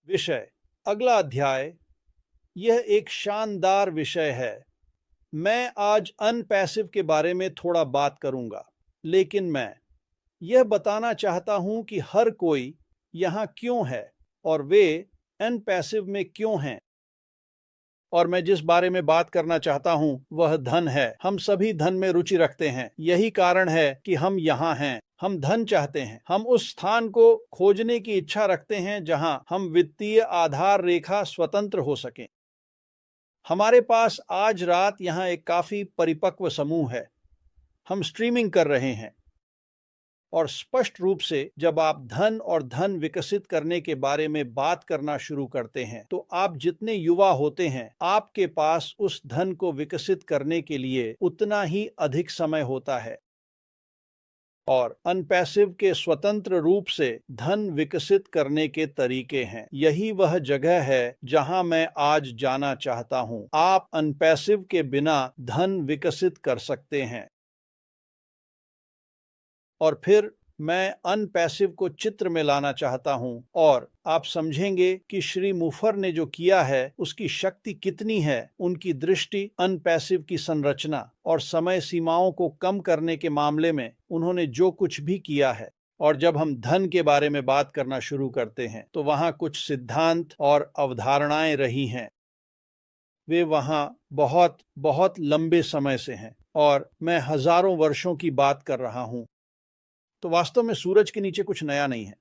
विषय। अगला अध्याय। यह एक शानदार विषय है। मैं आज अनपैसिव के बारे में थोड़ा बात करूंगा, लेकिन मैं यह बताना चाहता हूं कि हर कोई यहां क्यों है और वे अनपैसिव में क्यों हैं। और मैं जिस बारे में बात करना चाहता हूं वह धन है। हम सभी धन में रुचि रखते हैं। यही कारण है कि हम यहाँ हैं। हम धन चाहते हैं। हम उस स्थान को खोजने की इच्छा रखते हैं जहां हम वित्तीय आधार रेखा स्वतंत्र हो सकें। हमारे पास आज रात यहाँ एक काफी परिपक्व समूह है। हम स्ट्रीमिंग कर रहे हैं। और स्पष्ट रूप से जब आप धन और धन विकसित करने के बारे में बात करना शुरू करते हैं तो आप जितने युवा होते हैं आपके पास उस धन को विकसित करने के लिए उतना ही अधिक समय होता है। और अनपैसिव के स्वतंत्र रूप से धन विकसित करने के तरीके हैं। यही वह जगह है जहां मैं आज जाना चाहता हूं। आप अनपैसिव के बिना धन विकसित कर सकते हैं। और फिर मैं अनपैसिव को चित्र में लाना चाहता हूं और आप समझेंगे कि श्री मुफर ने जो किया है उसकी शक्ति कितनी है। उनकी दृष्टि अनपैसिव की संरचना और समय सीमाओं को कम करने के मामले में उन्होंने जो कुछ भी किया है। और जब हम धन के बारे में बात करना शुरू करते हैं तो वहां कुछ सिद्धांत और अवधारणाएं रही हैं। वे वहां बहुत बहुत लंबे समय से हैं और मैं हजारों वर्षों की बात कर रहा हूं। तो वास्तव में सूरज के नीचे कुछ नया नहीं है।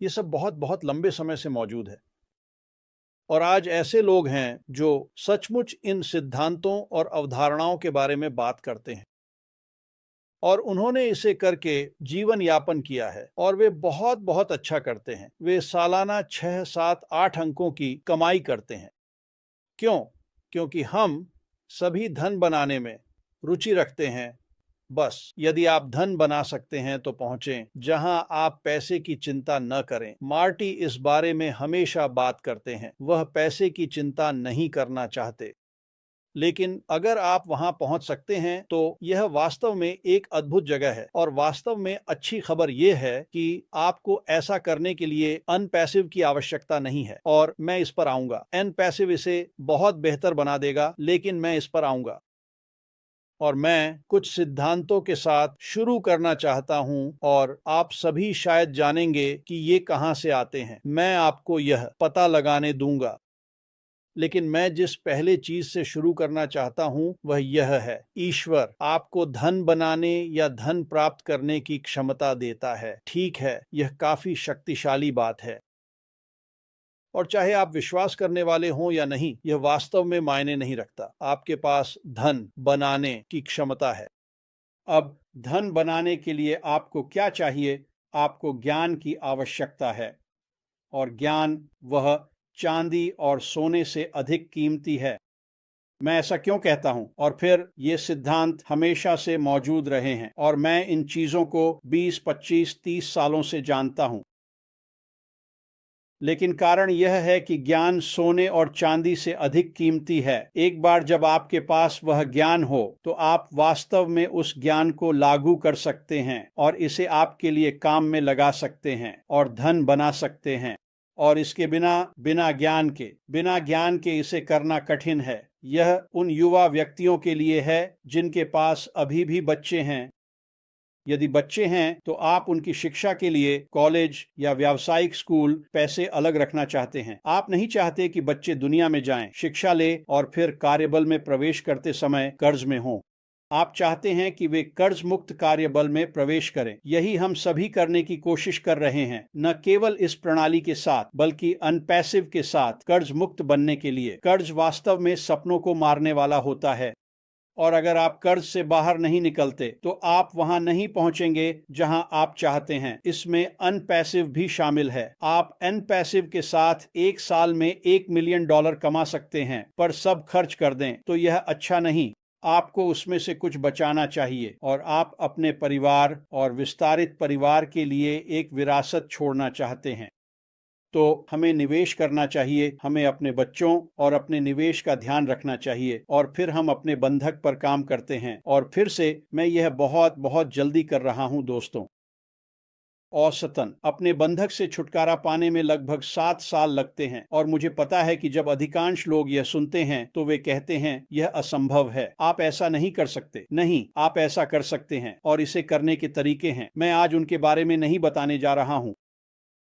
ये सब बहुत बहुत लंबे समय से मौजूद है। और आज ऐसे लोग हैं जो सचमुच इन सिद्धांतों और अवधारणाओं के बारे में बात करते हैं और उन्होंने इसे करके जीवन यापन किया है और वे बहुत बहुत अच्छा करते हैं। वे सालाना 6, 7, 8 अंकों की कमाई करते हैं। क्यों? क्योंकि हम सभी धन बनाने में रुचि रखते हैं। बस यदि आप धन बना सकते हैं तो पहुंचें जहां आप पैसे की चिंता न करें। मार्टी इस बारे में हमेशा बात करते हैं। वह पैसे की चिंता नहीं करना चाहते। लेकिन अगर आप वहां पहुंच सकते हैं तो यह वास्तव में एक अद्भुत जगह है। और वास्तव में अच्छी खबर यह है कि आपको ऐसा करने के लिए अनपैसिव की आवश्यकता नहीं है। और मैं इस पर आऊंगा। अनपैसिव इसे बहुत बेहतर बना देगा, लेकिन मैं इस पर आऊंगा। और मैं कुछ सिद्धांतों के साथ शुरू करना चाहता हूं और आप सभी शायद जानेंगे कि ये कहां से आते हैं। मैं आपको यह पता लगाने दूंगा। लेकिन मैं जिस पहले चीज से शुरू करना चाहता हूं वह यह है, ईश्वर आपको धन बनाने या धन प्राप्त करने की क्षमता देता है। ठीक है, यह काफी शक्तिशाली बात है। और चाहे आप विश्वास करने वाले हों या नहीं, यह वास्तव में मायने नहीं रखता। आपके पास धन बनाने की क्षमता है। अब धन बनाने के लिए आपको क्या चाहिए? आपको ज्ञान की आवश्यकता है। और ज्ञान वह चांदी और सोने से अधिक कीमती है। मैं ऐसा क्यों कहता हूं? और फिर ये सिद्धांत हमेशा से मौजूद रहे हैं और मैं इन चीजों को 20, 25, 30 सालों से जानता हूं। लेकिन कारण यह है कि ज्ञान सोने और चांदी से अधिक कीमती है। एक बार जब आपके पास वह ज्ञान हो तो आप वास्तव में उस ज्ञान को लागू कर सकते हैं और इसे आपके लिए काम में लगा सकते हैं और धन बना सकते हैं। और इसके बिना ज्ञान के इसे करना कठिन है। यह उन युवा व्यक्तियों के लिए है जिनके पास अभी भी बच्चे हैं। यदि बच्चे हैं तो आप उनकी शिक्षा के लिए कॉलेज या व्यावसायिक स्कूल पैसे अलग रखना चाहते हैं। आप नहीं चाहते कि बच्चे दुनिया में जाएं, शिक्षा ले और फिर कार्यबल में प्रवेश करते समय कर्ज में हों। आप चाहते हैं कि वे कर्ज मुक्त कार्यबल में प्रवेश करें। यही हम सभी करने की कोशिश कर रहे हैं, न केवल इस प्रणाली के साथ बल्कि अनपैसिव के साथ कर्ज मुक्त बनने के लिए। कर्ज वास्तव में सपनों को मारने वाला होता है। और अगर आप कर्ज से बाहर नहीं निकलते तो आप वहां नहीं पहुंचेंगे जहां आप चाहते हैं। इसमें अनपैसिव भी शामिल है। आप अनपैसिव के साथ एक साल में $1 मिलियन कमा सकते हैं, पर सब खर्च कर दें तो यह अच्छा नहीं। आपको उसमें से कुछ बचाना चाहिए और आप अपने परिवार और विस्तारित परिवार के लिए एक विरासत छोड़ना चाहते हैं। तो हमें निवेश करना चाहिए। हमें अपने बच्चों और अपने निवेश का ध्यान रखना चाहिए और फिर हम अपने बंधक पर काम करते हैं। और फिर से मैं यह बहुत बहुत जल्दी कर रहा हूं दोस्तों। औसतन अपने बंधक से छुटकारा पाने में लगभग 7 साल लगते हैं और मुझे पता है कि जब अधिकांश लोग यह सुनते हैं तो वे कहते हैं यह असंभव है, आप ऐसा नहीं कर सकते। नहीं, आप ऐसा कर सकते हैं और इसे करने के तरीके हैं। मैं आज उनके बारे में नहीं बताने जा रहा हूं,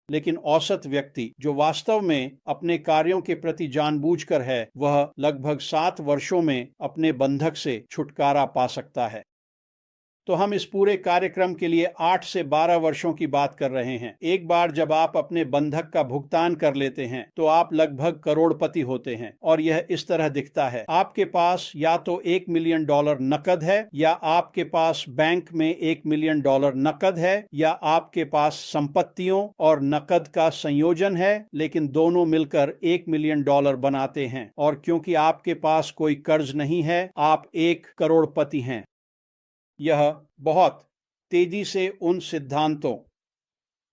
लेकिन औसत व्यक्ति जो वास्तव में अपने कार्यों के प्रति जानबूझकर है, वह लगभग 7 वर्षों में अपने बंधक से छुटकारा पा सकता है। तो हम इस पूरे कार्यक्रम के लिए 8 से 12 वर्षों की बात कर रहे हैं। एक बार जब आप अपने बंधक का भुगतान कर लेते हैं तो आप लगभग करोड़पति होते हैं और यह इस तरह दिखता है। आपके पास या तो $1 मिलियन नकद है, या आपके पास बैंक में $1 मिलियन नकद है, या आपके पास संपत्तियों और नकद का संयोजन है, लेकिन दोनों मिलकर $1 मिलियन बनाते हैं। और क्योंकि आपके पास कोई कर्ज नहीं है, आप 1 करोड़पति हैं। यह बहुत तेजी से उन सिद्धांतों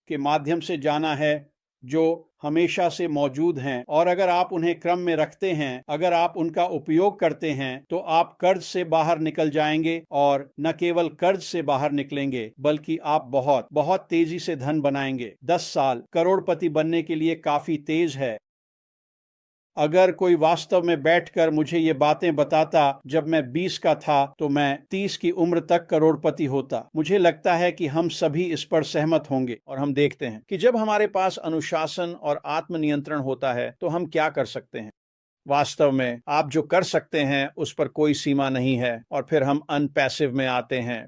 के माध्यम से जाना है जो हमेशा से मौजूद हैं, और अगर आप उन्हें क्रम में रखते हैं, अगर आप उनका उपयोग करते हैं, तो आप कर्ज से बाहर निकल जाएंगे, और न केवल कर्ज से बाहर निकलेंगे बल्कि आप बहुत बहुत तेजी से धन बनाएंगे। 10 साल करोड़पति बनने के लिए काफी तेज है। अगर कोई वास्तव में बैठकर मुझे ये बातें बताता जब मैं 20 का था, तो मैं 30 की उम्र तक करोड़पति होता। मुझे लगता है कि हम सभी इस पर सहमत होंगे। और हम देखते हैं कि जब हमारे पास अनुशासन और आत्मनियंत्रण होता है तो हम क्या कर सकते हैं। वास्तव में आप जो कर सकते हैं उस पर कोई सीमा नहीं है। और फिर हम अनपैसिव में आते हैं,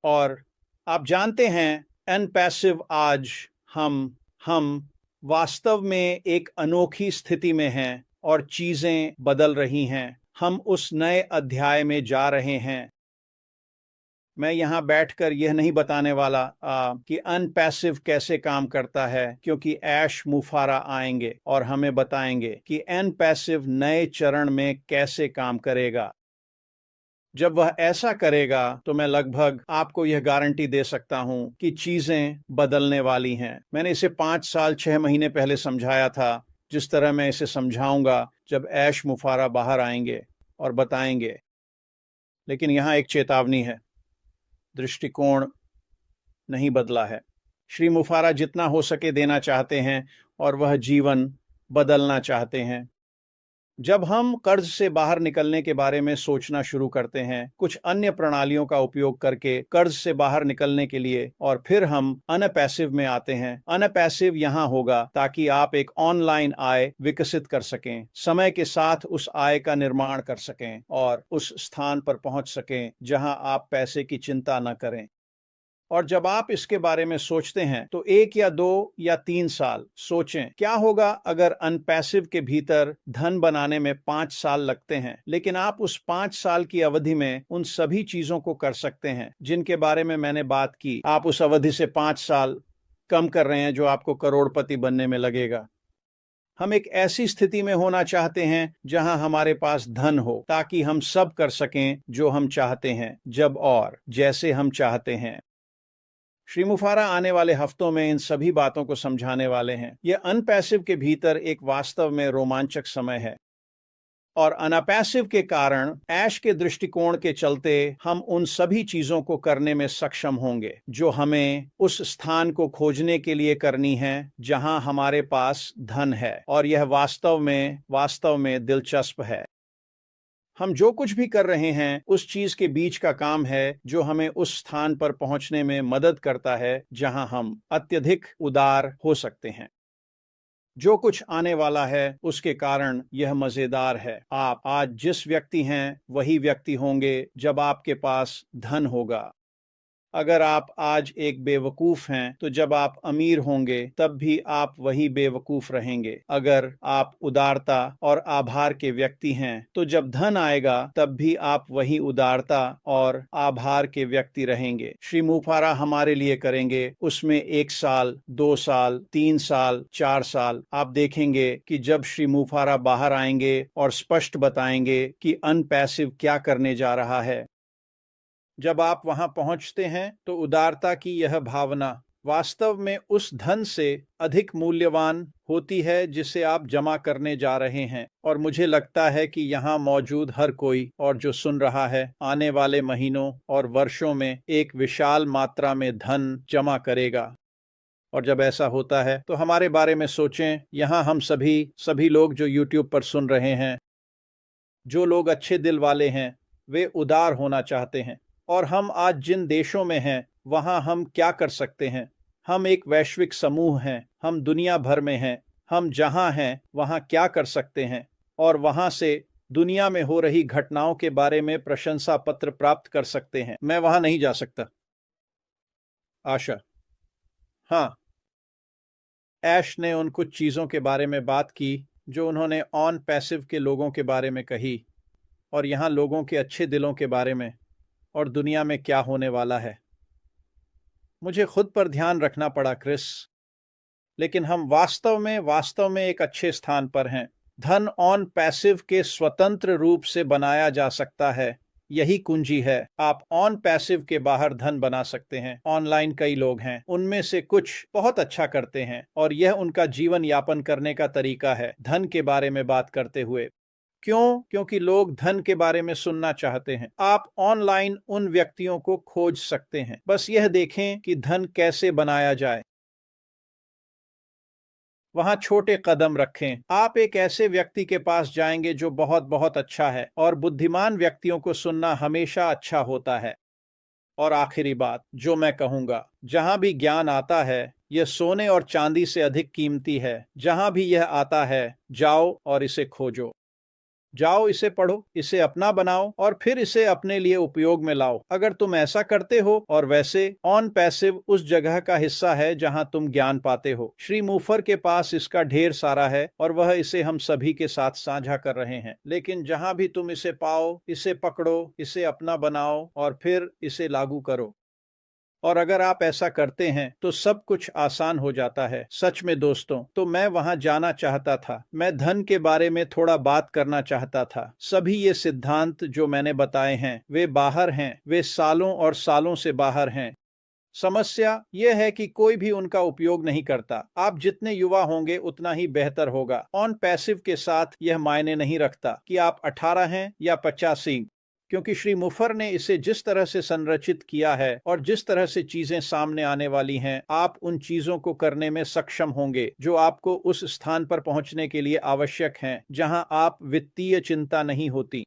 और आप जानते हैं अनपैसिव आज हम वास्तव में एक अनोखी स्थिति में हैं और चीजें बदल रही हैं। हम उस नए अध्याय में जा रहे हैं। मैं यहाँ बैठकर यह नहीं बताने वाला कि अनपैसिव कैसे काम करता है, क्योंकि ऐश मुफारा आएंगे और हमें बताएंगे कि अनपैसिव नए चरण में कैसे काम करेगा। जब वह ऐसा करेगा तो मैं लगभग आपको यह गारंटी दे सकता हूं कि चीजें बदलने वाली हैं। मैंने इसे 5 साल 6 महीने पहले समझाया था, जिस तरह मैं इसे समझाऊंगा जब ऐश मुफारा बाहर आएंगे और बताएंगे। लेकिन यहां एक चेतावनी है, दृष्टिकोण नहीं बदला है। श्री मुफारा जितना हो सके देना चाहते हैं और वह जीवन बदलना चाहते हैं। जब हम कर्ज से बाहर निकलने के बारे में सोचना शुरू करते हैं, कुछ अन्य प्रणालियों का उपयोग करके कर्ज से बाहर निकलने के लिए, और फिर हम अनपैसिव में आते हैं। अनपैसिव यहाँ होगा ताकि आप एक ऑनलाइन आय विकसित कर सकें, समय के साथ उस आय का निर्माण कर सकें और उस स्थान पर पहुंच सकें जहां आप पैसे की चिंता न करें। और जब आप इसके बारे में सोचते हैं तो 1 या 2 या 3 साल सोचें, क्या होगा अगर अनपैसिव के भीतर धन बनाने में 5 साल लगते हैं, लेकिन आप उस 5 साल की अवधि में उन सभी चीजों को कर सकते हैं जिनके बारे में मैंने बात की। आप उस अवधि से 5 साल कम कर रहे हैं जो आपको करोड़पति बनने में लगेगा। हम एक ऐसी स्थिति में होना चाहते हैं जहां हमारे पास धन हो, ताकि हम सब कर सकें जो हम चाहते हैं, जब और जैसे हम चाहते हैं। श्री मुफारा आने वाले हफ्तों में इन सभी बातों को समझाने वाले हैं। यह अनपैसिव के भीतर एक वास्तव में रोमांचक समय है, और अनपैसिव के कारण ऐश के दृष्टिकोण के चलते हम उन सभी चीजों को करने में सक्षम होंगे जो हमें उस स्थान को खोजने के लिए करनी है जहां हमारे पास धन है। और यह वास्तव में दिलचस्प है। हम जो कुछ भी कर रहे हैं उस चीज के बीच का काम है जो हमें उस स्थान पर पहुंचने में मदद करता है जहां हम अत्यधिक उदार हो सकते हैं। जो कुछ आने वाला है उसके कारण यह मजेदार है। आप आज जिस व्यक्ति हैं वही व्यक्ति होंगे जब आपके पास धन होगा। अगर आप आज एक बेवकूफ हैं तो जब आप अमीर होंगे तब भी आप वही बेवकूफ रहेंगे। अगर आप उदारता और आभार के व्यक्ति हैं तो जब धन आएगा तब भी आप वही उदारता और आभार के व्यक्ति रहेंगे। श्री मुफारा हमारे लिए करेंगे, उसमें 1 साल, 2 साल, 3 साल, 4 साल। आप देखेंगे कि जब श्री मुफारा बाहर आएंगे और स्पष्ट बताएंगे कि अनपैसिव क्या करने जा रहा है। जब आप वहां पहुंचते हैं तो उदारता की यह भावना वास्तव में उस धन से अधिक मूल्यवान होती है जिसे आप जमा करने जा रहे हैं। और मुझे लगता है कि यहाँ मौजूद हर कोई और जो सुन रहा है आने वाले महीनों और वर्षों में एक विशाल मात्रा में धन जमा करेगा। और जब ऐसा होता है तो हमारे बारे में सोचें। यहाँ हम सभी लोग जो YouTube पर सुन रहे हैं, जो लोग अच्छे दिल वाले हैं, वे उदार होना चाहते हैं। और हम आज जिन देशों में हैं, वहाँ हम क्या कर सकते हैं? हम एक वैश्विक समूह हैं, हम दुनिया भर में हैं। हम जहाँ हैं वहाँ क्या कर सकते हैं? और वहाँ से दुनिया में हो रही घटनाओं के बारे में प्रशंसा पत्र प्राप्त कर सकते हैं। मैं वहाँ नहीं जा सकता। आशा: हाँ। ऐश ने उन कुछ चीज़ों के बारे में बात की जो उन्होंने ऑन पैसिव के लोगों के बारे में कही, और यहाँ लोगों के अच्छे दिलों के बारे में, और दुनिया में क्या होने वाला है। मुझे खुद पर ध्यान रखना पड़ा, क्रिस। लेकिन हम वास्तव में एक अच्छे स्थान पर हैं। धन ऑन पैसिव के स्वतंत्र रूप से बनाया जा सकता है। यही कुंजी है। आप ऑन पैसिव के बाहर धन बना सकते हैं। ऑनलाइन कई लोग हैं, उनमें से कुछ बहुत अच्छा करते हैं और यह उनका जीवन यापन करने का तरीका है। धन के बारे में बात करते हुए क्यों? क्योंकि लोग धन के बारे में सुनना चाहते हैं। आप ऑनलाइन उन व्यक्तियों को खोज सकते हैं। बस यह देखें कि धन कैसे बनाया जाए। वहां छोटे कदम रखें। आप एक ऐसे व्यक्ति के पास जाएंगे जो बहुत बहुत अच्छा है, और बुद्धिमान व्यक्तियों को सुनना हमेशा अच्छा होता है। और आखिरी बात जो मैं कहूंगा, जहां भी ज्ञान आता है, यह सोने और चांदी से अधिक कीमती है। जहां भी यह आता है, जाओ और इसे खोजो। जाओ, इसे पढ़ो, इसे अपना बनाओ और फिर इसे अपने लिए उपयोग में लाओ। अगर तुम ऐसा करते हो, और वैसे ऑन पैसिव उस जगह का हिस्सा है जहां तुम ज्ञान पाते हो। श्री मूफर के पास इसका ढेर सारा है और वह इसे हम सभी के साथ साझा कर रहे हैं। लेकिन जहां भी तुम इसे पाओ, इसे पकड़ो, इसे अपना बनाओ और फिर इसे लागू करो। और अगर आप ऐसा करते हैं तो सब कुछ आसान हो जाता है। सच में दोस्तों, तो मैं वहां जाना चाहता था। मैं धन के बारे में थोड़ा बात करना चाहता था। सभी ये सिद्धांत जो मैंने बताए हैं, वे बाहर हैं। वे सालों और सालों से बाहर हैं। समस्या यह है कि कोई भी उनका उपयोग नहीं करता। आप जितने युवा होंगे उतना ही बेहतर होगा। ऑन पैसिव के साथ यह मायने नहीं रखता कि आप 18 हैं या 85, क्योंकि श्री मुफर ने इसे जिस तरह से संरचित किया है और जिस तरह से चीजें सामने आने वाली हैं, आप उन चीजों को करने में सक्षम होंगे जो आपको उस स्थान पर पहुंचने के लिए आवश्यक हैं, जहां आप वित्तीय चिंता नहीं होती।